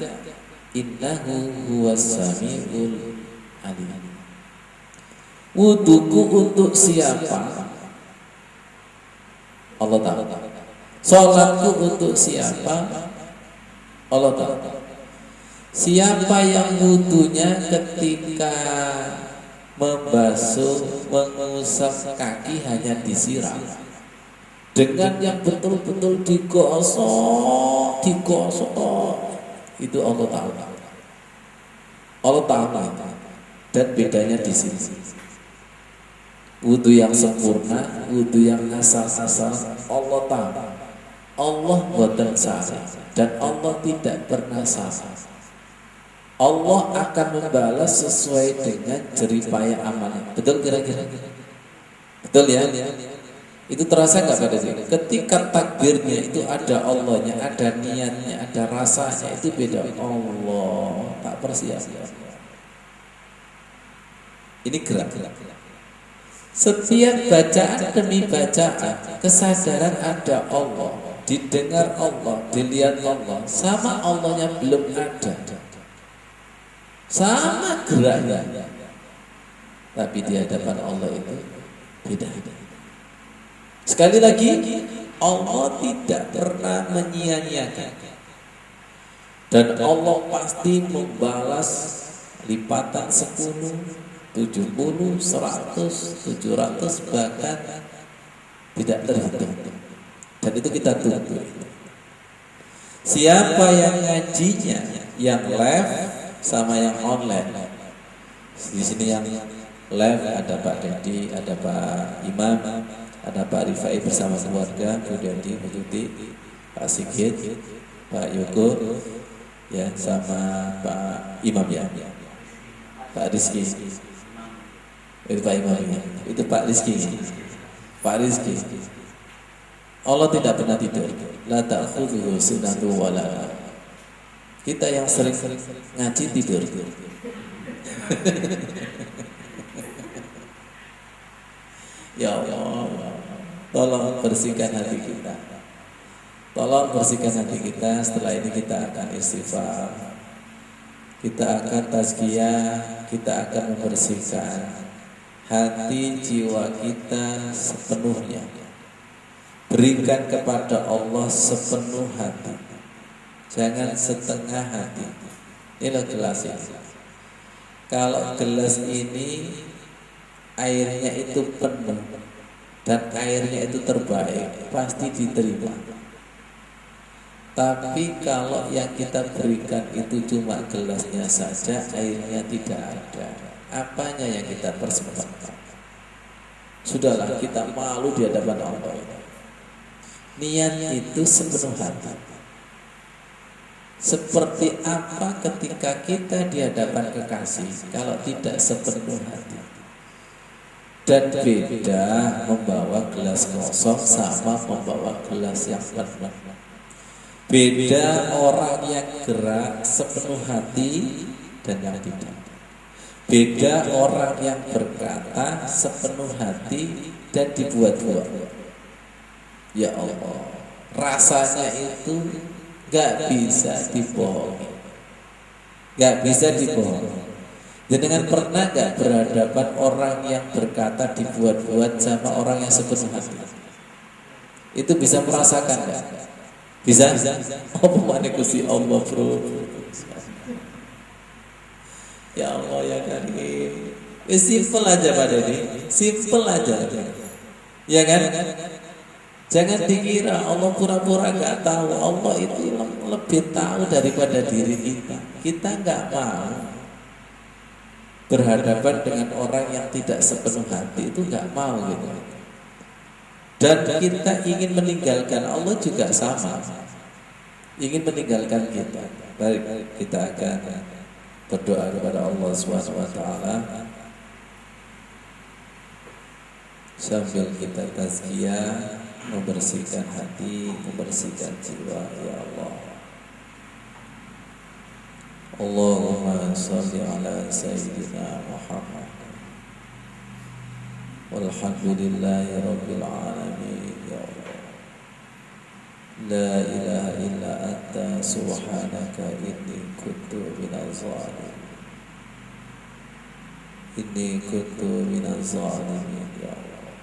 innahu huwas samiul Ali. Wuduku untuk siapa? Allah tahu. Salatku untuk siapa? Allah tahu. Siapa yang wudunya ketika membasuh, mengusap kaki hanya disiram dengan yang betul-betul digosok, itu Allah tahu. Allah tahu itu. Dan bedanya di sini. Wudu yang sempurna, wudu yang asal-asal, Allah tahu. Allah boten salah dan Allah tidak pernah salah. Allah akan membalas sesuai dengan jeripaya amalnya. Betul kira-kira? Betul ya? Itu terasa nggak pada sini? Ketika takbirnya itu ada Allahnya, ada niatnya, ada rasanya, itu beda. Allah tak persiapkan. Ini gerak. Setiap bacaan demi bacaan, kesadaran ada Allah, didengar Allah, dilihat Allah, sama Allahnya belum ada. Sama geraknya, tapi di hadapan Allah itu beda. Sekali lagi, Allah tidak pernah menyia-nyiakan, dan Allah pasti membalas lipatan 10, 70, 100, 700, bahkan tidak terhitung. Dan itu kita tunggu. Siapa yang ngajinya, yang live sama yang online. Di sini yang live ada Pak Dedi, ada Pak Imam, ada Pak Rifai bersama keluarga, Bu Dedi, Bu Tuti, Pak Sigit, Pak Yoko, ya sama Pak Imam ya, Pak Rizky. Itu Pak Imam ya. Itu Pak Rizky. Pak Rizky. Allah tidak pernah tidur. La ta'khudhuhu sinatun wa la nawm. Kita yang sering ngaji tidur. Ya Allah, tolong bersihkan hati kita. Tolong bersihkan hati kita. Setelah ini kita akan istighfar, kita akan tazkiyah, kita akan membersihkan hati jiwa kita sepenuhnya. Berikan kepada Allah sepenuh hati, jangan setengah hati. Inilah gelas ini. Kalau gelas ini airnya itu penuh dan airnya itu terbaik, pasti diterima. Tapi kalau yang kita berikan itu cuma gelasnya saja, airnya tidak ada, apanya yang kita persembahkan? Sudahlah, kita malu di hadapan Allah. Niat itu sepenuh hati. Seperti apa ketika kita di hadapan kekasih kalau tidak sepenuh hati? Dan beda membawa gelas kosong sama membawa gelas yang penuh. Beda orang yang gerak sepenuh hati dan yang tidak. Beda orang yang berkata sepenuh hati dan dibuat-buat. Ya Allah, rasanya itu gak bisa dibohongi, gak bisa dibohongi. Jangan pernah gak berhadapan orang yang berkata dibuat-buat sama orang yang sepenuh hati? Itu bisa merasakan gak? Bisa? Oh, mana Gusti Allah, bro. Ya Allah ya Karim. Simple aja Pak Dedi, simple aja. Ya kan? Jangan dikira Allah pura-pura gak tahu. Allah itu lebih tahu daripada diri kita. Kita gak mau berhadapan dengan orang yang tidak sepenuh hati, itu gak mau gitu. Dan kita ingin meninggalkan Allah juga sama, ingin meninggalkan kita. Baik, kita akan berdoa kepada Allah SWT sambil kita tazkiyah, membersihkan hati, membersihkan jiwa. Ya Allah, Allahumma salli ala Sayyidina Muhammad walhamdulillahi rabbil alamin. Ya Allah, la ilaha illa anta subhanaka inni kuntu minaz zalimin. Inni kuntu minaz zalimin ya Allah.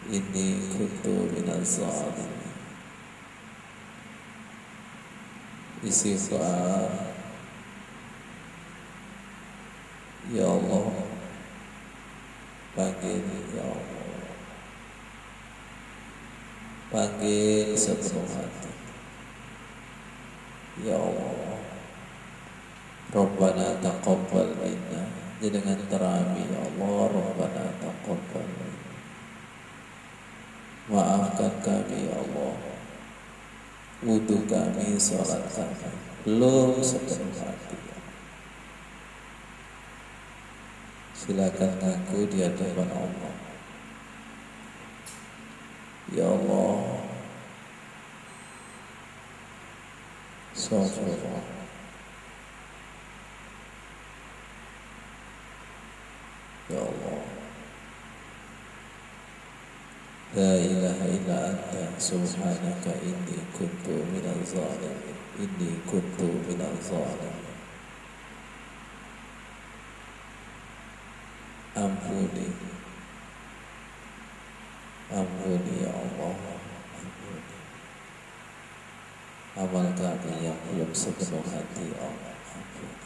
Inni kuntu minaz zalimin. Istighfar. Ya Allah, panggil ya Allah, panggil sepenuh hati. Ya Allah, Rabbana taqabbal minna. Dengan terami ya Allah, Rabbana taqabbal minna. Maafkan kami ya Allah, wudu kami, sholat kami belum sepenuh hati. Silakan ngaku di hadapan Allah. Ya Allah, Astagfirullah. Ya Allah, la ilaha illa anta subhanaka inni kuntu minaz zalimin. Inni kuntu minaz zalimin. Ampuni, ampuni ya Allah, ampuni amal kami yang belum sepenuh hati ya Allah, ampuni.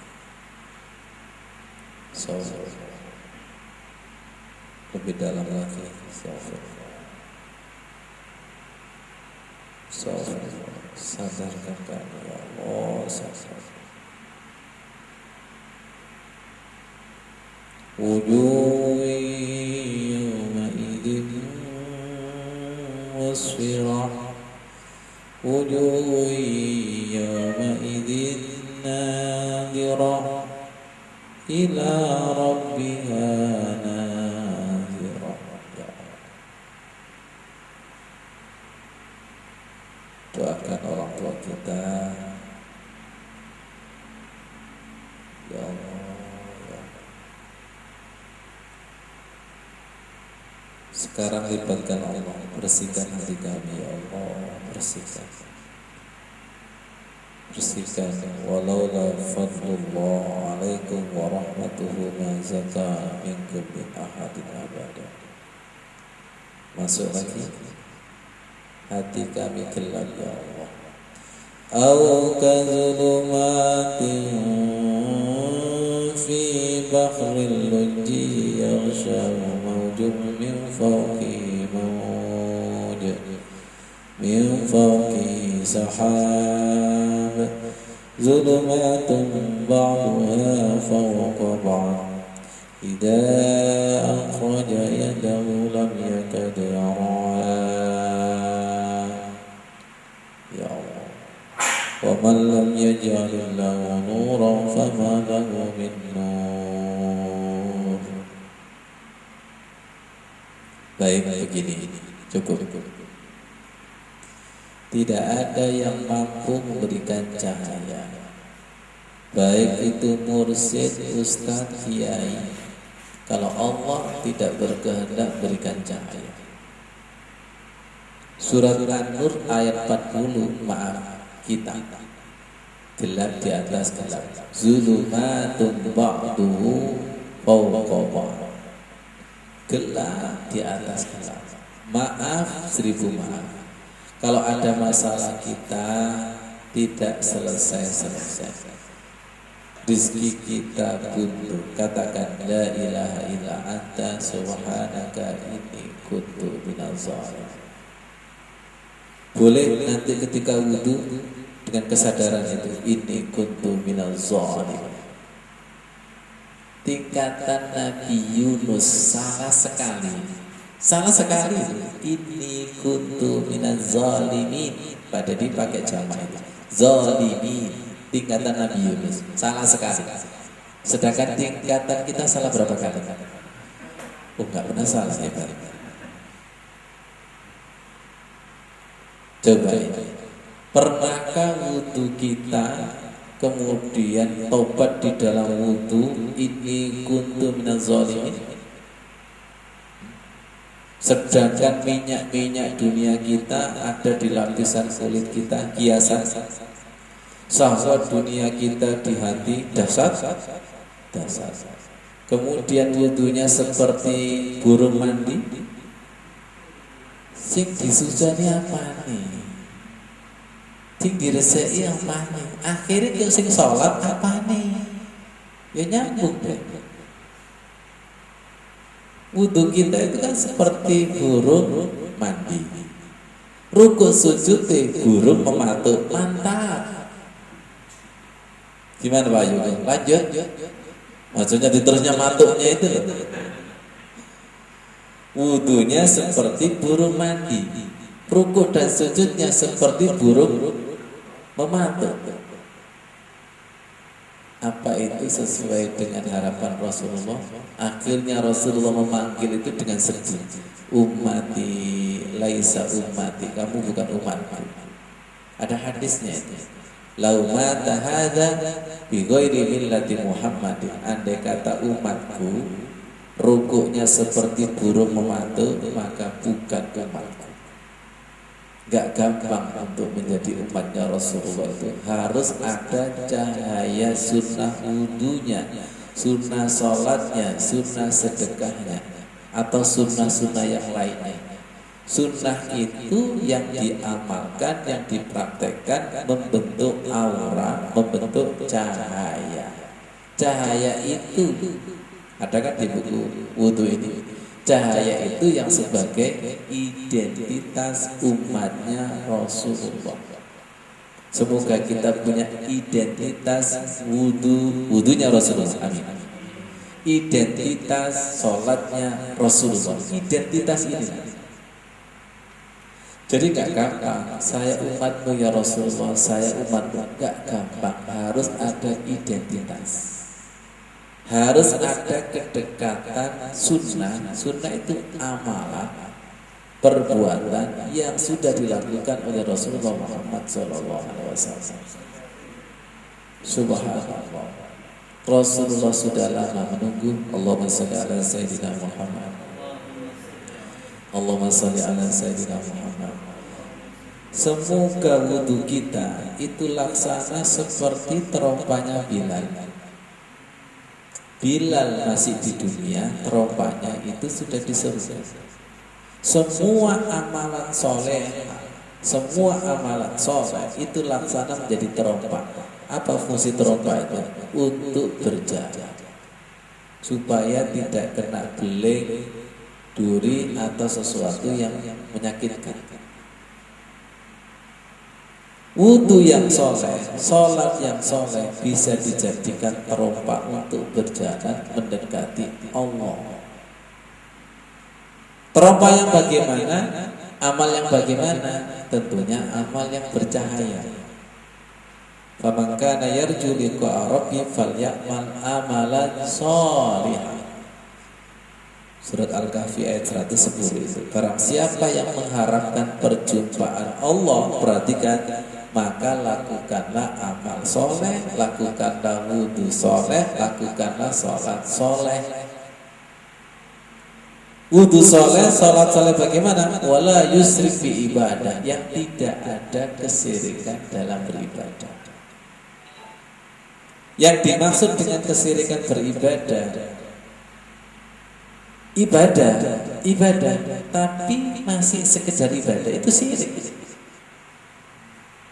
Lebih dalam lagi, sadarkan kami ya Allah, sadarkan. Wujuh yawma'idin musfirah, wujuh yawma'idin nadirah, ila rabbiha nadirah. Doakan orang tua kita ya Allah. Sekarang libatkan Allah, bersihkan hati kami ya Allah, bersihkan, bersihkan. Walaula fadlullah alaikum wa rahmatuhu ma zaka minkum min ahadin abada. Masuk lagi, hati kami gelap ya Allah. Au kadzulumatin fi bahril lujji yaghshahu mawjun min fawqihi mawj min fawqihi sahab zulumatun ba'duha fawqa ba'd idza akhraja yadahu lam yakad yaraha. Ya Allah, wa man lam yaj'al lahu nuran fama lahu min nur. Baik, begini cukup. Tidak ada yang mampu memberikan cahaya, baik itu mursyid, ustadz, kiai, kalau Allah tidak berkehendak berikan cahaya. Surat An-Nur ayat 40, maaf kita gelap di atas gelap, zulumatun ba'duhu fawqa ba'd, gelap di atas gelap. Maaf, 1000 maaf kalau ada masalah kita tidak selesai-selesai, rizki kita buntu. Katakan la ilaha illa anta subhanaka inni kuntu minaz zalimin. Boleh nanti ketika wudu dengan kesadaran itu, inni kuntu minaz zalimin. Tingkatan Nabi Yunus salah sekali, inni kuntu minaz zalimin, pada dipakai jamak itu zalimin. Tingkatan Nabi Yunus salah sekali, sedangkan tingkatan kita salah berapa kali? Oh, enggak pernah salah ya Pak. Coba ini, pernahkah wudu kita kemudian tobat di dalam wudu inni kuntu minaz zalimin, sedangkan minyak-minyak dunia kita ada di lapisan kulit kita, kiasan, syahwat dunia kita di hati, dasar dasar. Kemudian wudunya seperti burung mandi. Sing disusani apa nih? Sing direseki apa nih? Akhirnya yang sing sholat apa nih? Ya nyambung deh. Wudu kita itu kan seperti burung mandi. Rukuk sujud burung mematuk. Mantap. Gimana Pak Yuki? Lanjut. Maksudnya diterusnya matuknya itu loh. Wudunya seperti burung mandi. Rukuk dan sujudnya seperti burung mematuk. Apa itu sesuai dengan harapan Rasulullah? Akhirnya Rasulullah memanggil itu dengan sedih. Ummati laisa ummati, kamu bukan umatku. Ada hadisnya itu. Lau mata hadza bi ghairi millati Muhammadin. Andai kata umatku rukuknya seperti burung mematuk, maka bukan umatku. Gak gampang untuk menjadi umatnya Rasulullah itu. Harus ada cahaya sunnah wudunya, sunnah sholatnya, sunnah sedekahnya, atau sunnah-sunnah yang lainnya. Sunnah itu yang diamalkan, yang dipraktekkan, membentuk aura, membentuk cahaya. Cahaya itu ada kan di buku wudu ini. Cahaya itu yang sebagai identitas umatnya Rasulullah. Semoga kita punya identitas wudunya Rasulullah. Amin. Identitas sholatnya Rasulullah. Identitas ini. Jadi gak gampang. Saya umatmu ya Rasulullah. Saya umatmu. Gak gampang. Harus ada identitas. Harus ada kedekatan sunnah. Sunnah itu amalan, perbuatan yang sudah dilakukan oleh Rasulullah Muhammad SAW. Subhanallah. Rasulullah sudah lama menunggu. Allahumma sholli ala Sayyidina Muhammad. Allahumma sholli ala Sayyidina Muhammad. Semoga wudu kita itu laksana seperti terompahnya Bilal. Bilal masih di dunia, terompahnya itu sudah di surga. Semua amalan soleh, semua amalan soleh itu laksana menjadi terompah. Apa fungsi terompah itu? Untuk berjalan, supaya tidak kena beling, duri atau sesuatu yang menyakitkan. Wudu yang soleh, sholat yang soleh bisa dijadikan terompah untuk berjalan mendekati Allah. Terompah yang bagaimana? Amal yang bagaimana? Tentunya amal yang bercahaya. Faman kana yarju liqa'a rabbih falyamal amalan sholihan. Surat Al-Kahfi ayat 110 itu. Barang siapa yang mengharapkan perjumpaan Allah, perhatikan, maka lakukanlah amal soleh, lakukanlah wudu soleh, lakukanlah sholat soleh. Wudu soleh, sholat soleh bagaimana? Wala yusrik bi ibadah, yang tidak ada kesirikan dalam beribadah. Yang dimaksud dengan kesirikan beribadah, ibadah, tapi masih sekedar ibadah, itu syirik.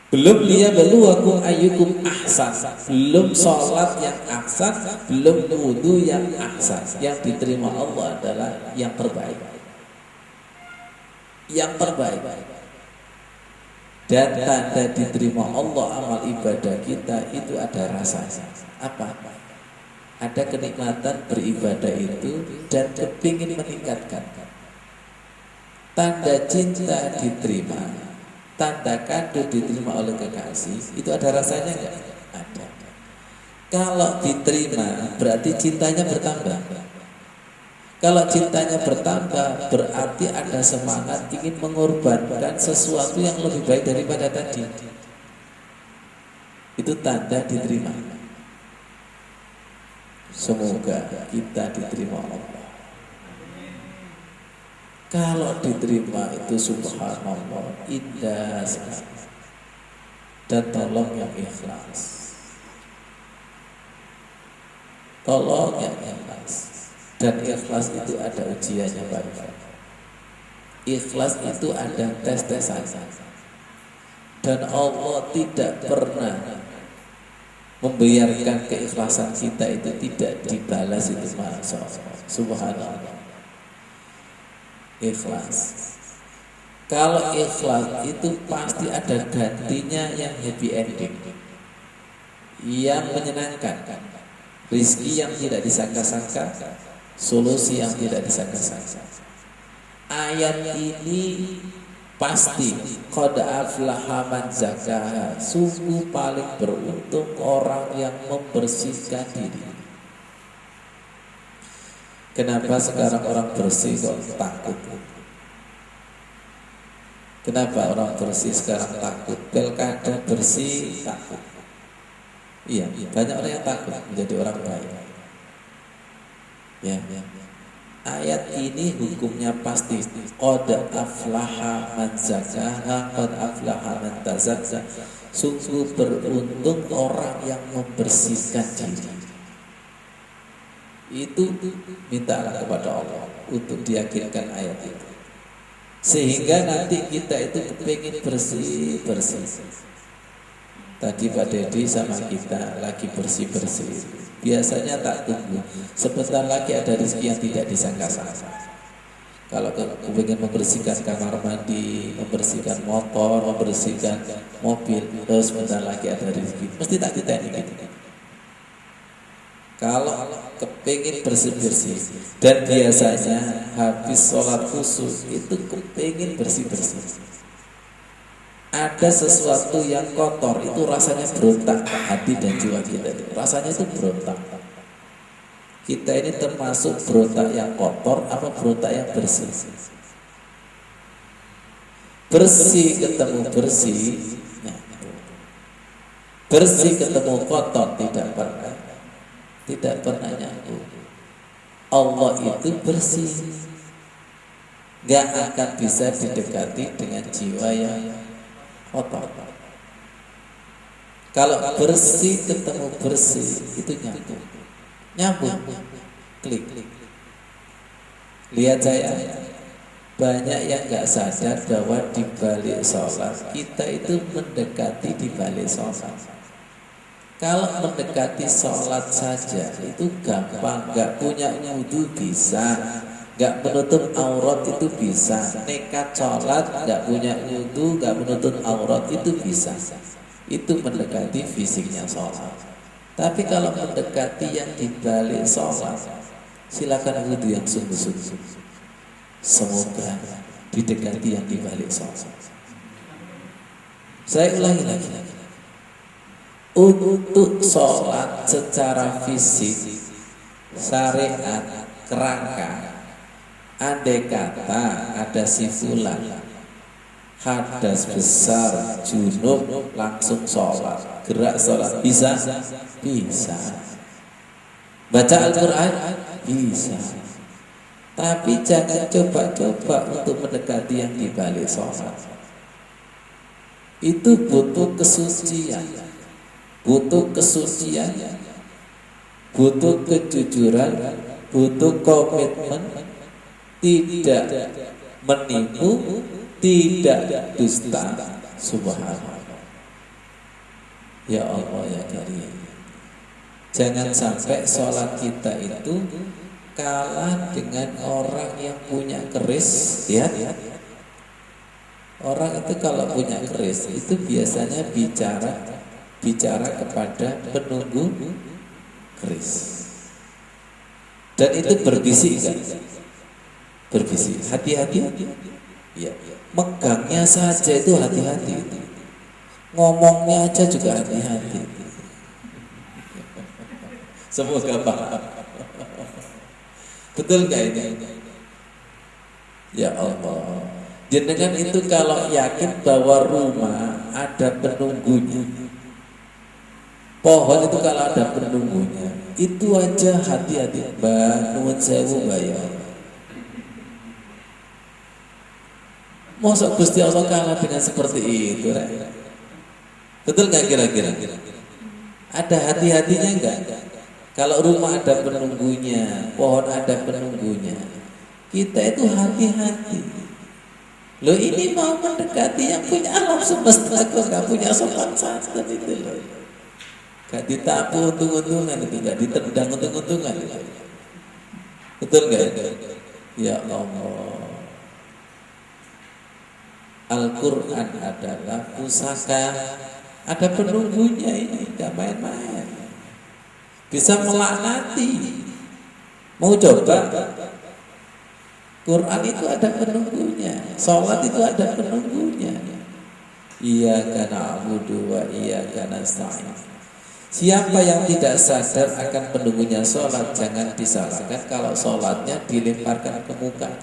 Belum liyabluwakum ayyukum ahsan, belum sholat yang ahsan, belum wudu yang ahsan. Yang diterima Allah adalah yang terbaik. Yang terbaik. Dan tanda diterima Allah amal ibadah kita itu ada rasanya. Apa? Ada kenikmatan beribadah itu dan kepingin meningkatkan. Tanda cinta diterima, tanda kado diterima oleh kekasih, itu ada rasanya enggak? Ada. Kalau diterima berarti cintanya bertambah. Kalau cintanya bertambah berarti ada semangat ingin mengorbankan sesuatu yang lebih baik daripada tadi. Itu tanda diterima. Semoga kita diterima Allah. Kalau diterima itu subhanallah, indah sekali. Dan tolong yang ikhlas. Tolong yang ikhlas. Dan ikhlas itu ada ujiannya Pak. Ikhlas itu ada tes-tesan. Dan Allah tidak pernah membiarkan keikhlasan kita itu tidak dibalas itu subhanallah. Ikhlas. Kalau ikhlas itu pasti ada gantinya yang happy ending, yang menyenangkan, rizki yang tidak disangka-sangka, solusi yang tidak disangka-sangka. Ayat ini pasti qad aflaha man zakaha, sungguh paling beruntung orang yang membersihkan diri. Kenapa sekarang orang bersih kok takut? Kenapa orang bersih sekarang takut? Pilkada bersih takut. Iya, banyak orang yang takut menjadi orang baik. Ya. Ayat ini hukumnya pasti qad aflaha man zakaha, qad aflaha man tazakka. Sungguh beruntung orang yang membersihkan diri. Itu mintalah kepada Allah untuk diyakinkan ayat itu, sehingga nanti kita itu pengen bersih. Tadi Pak Dedi sama kita lagi bersih. Biasanya tak tunggu, sebentar lagi ada rezeki yang tidak disangka-sangka. Kalau ingin membersihkan kamar mandi, membersihkan motor, membersihkan mobil, terus sebentar lagi ada rezeki, mesti tak kita ini. Kalau kepingin bersih-bersih, dan biasanya habis sholat khusus itu kepingin bersih-bersih. Ada sesuatu yang kotor itu rasanya berontak, hati dan jiwa kita itu rasanya itu berontak. Kita ini termasuk berontak yang kotor apa berontak yang bersih? Bersih ketemu bersih, bersih ketemu kotor tidak pernah nyambung. Allah itu bersih, gak akan bisa didekati dengan jiwa yang kotor. Kalau bersih ketemu bersih itu nyambung, klik. Lihat saya, banyak yang gak sadar bahwa di balik sholat kita itu mendekati di balik sholat. Kalau mendekati sholat saja itu gampang, gak punya wudhu bisa, gak menutup aurat itu bisa. Nekat sholat, gak punya wudhu, gak menutup aurat itu bisa. Itu mendekati fisiknya sholat. Tapi kalau mendekati yang dibalik sholat, silakan wudhu yang sungguh-sungguh. Semoga didekati yang dibalik sholat. Saya ulangi lagi. Untuk sholat secara fisik, syariat kerangka, andai kata ada si fulan hadas besar, junub, langsung sholat, gerak sholat, bisa? Baca Al-Quran? Bisa. Tapi jangan coba-coba untuk mendekati yang dibalik sholat. Itu butuh kesucian, butuh kejujuran, butuh komitmen, tidak menipu, tidak dusta. Subhanallah. Ya Allah ya Karim, jangan sampai sholat kita itu kalah dengan orang yang punya keris. Ya, orang itu kalau punya keris itu biasanya bicara kepada penunggu keris, dan itu berbisik kan? Berbisik, hati-hati. Ya, megangnya saja itu hati-hati, ngomongnya aja juga hati-hati. Semoga paham. Betul gak ini? Ya Allah, jenengan itu kalau yakin bahwa rumah ada penunggunya, pohon itu kalau ada penunggunya, itu aja hati-hati. Nuwun sewu bayar. Masa Gusti Allah kalah dengan seperti itu? Betul nggak kira-kira? Ada hati-hatinya enggak? Kalau rumah ada penunggunya, pohon ada penunggunya, kita itu hati-hati. Loh ini mau mendekati yang punya alam semesta, kok gak punya sopan santun itu loh. Gak ditapu untung-untungan itu, gak ditendang untung-untungan. Betul gak? Ya Allah. Al-Quran adalah pusaka, ada penunggunya ini, gak main-main. Bisa melaknati. Mau coba? Quran itu ada penunggunya, sholat itu ada penunggunya. Iyyaka na'budu wa iyyaka nasta'in. Siapa yang tidak sadar akan penunggunya sholat, jangan disalahkan kalau sholatnya dilemparkan ke muka.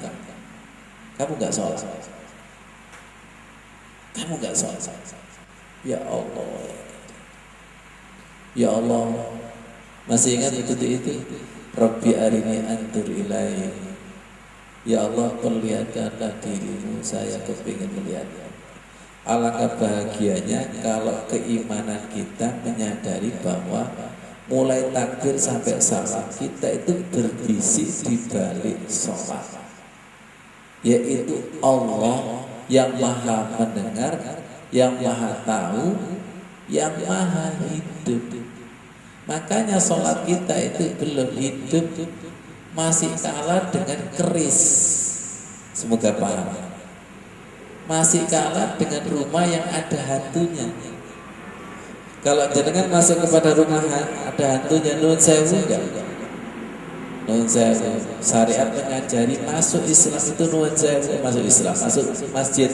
Kamu gak sholat. Kamu gak sholat. Ya Allah. Ya Allah. Masih ingat itu? Rabbi arini antur ilai. Ya Allah, perlihatkanlah dirimu, saya kepingin melihat. Alangkah bahagianya kalau keimanan kita menyadari bahwa mulai takbir sampai salam kita itu berbisik di balik sholat, yaitu Allah yang maha mendengar, yang maha tahu, yang maha hidup. Makanya sholat kita itu belum hidup, masih kalah dengan keris. Semoga paham. Masih kalah dengan rumah yang ada hantunya. Kalau jenengan masuk kepada rumah ada hantunya, nun sewu enggak? Nun sewu. Syariat mengajari masuk Islam itu nun sewu, masuk Islam, masuk masjid.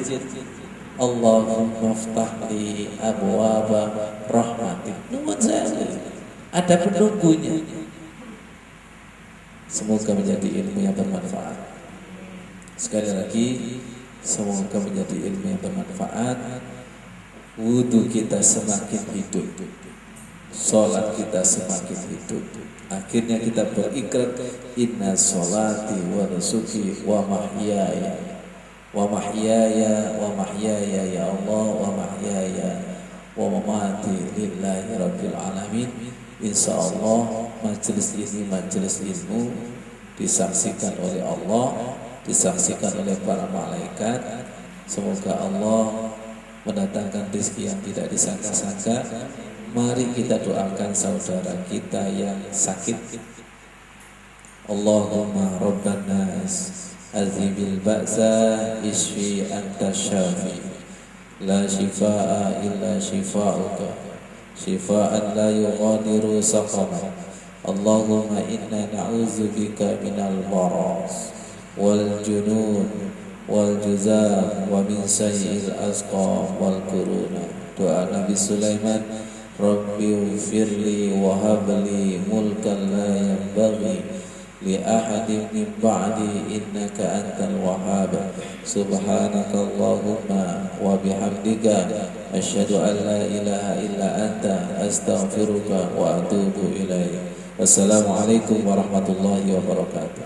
Allahumma ftahli abwaaba rahmatik. Nun sewu. Ada penunggunya. Semoga menjadi ilmu yang bermanfaat. Sekali lagi, semoga menjadi ilmu yang bermanfaat. Wudu kita semakin hidup, sholat kita semakin hidup. Akhirnya kita berikrar, inna sholati wa nusuki wa mahyaya wa mahyaya wa mahyaya ya Allah wa mahyaya wa mamati lillahi rabbil alamin. Insya Allah majelis ini majelis ilmu, disaksikan oleh Allah, disaksikan oleh para malaikat. Semoga Allah mendatangkan rezeki yang tidak disangka-sangka. Mari kita doakan saudara kita yang sakit. Allahumma rabban nas azibil ba'sa isfi anta syafi la shifaa illa shifauka shifaan la yughadiru saqama. Allahumma inna na'udzubika minal maras wal junun wal juzam wa min sayyi'il asqam wal quruna. Doa Nabi Sulaiman, Rabbi ufirli wa habli mulkan la yanbaghi li ahadin min ba'di innaka antal wahhab. Subhanaka Allahumma wa bihamdika asyhadu an la ilaha illa anta astaghfiruka wa atubu ilaik. Wassalamualaikum warahmatullahi wabarakatuh.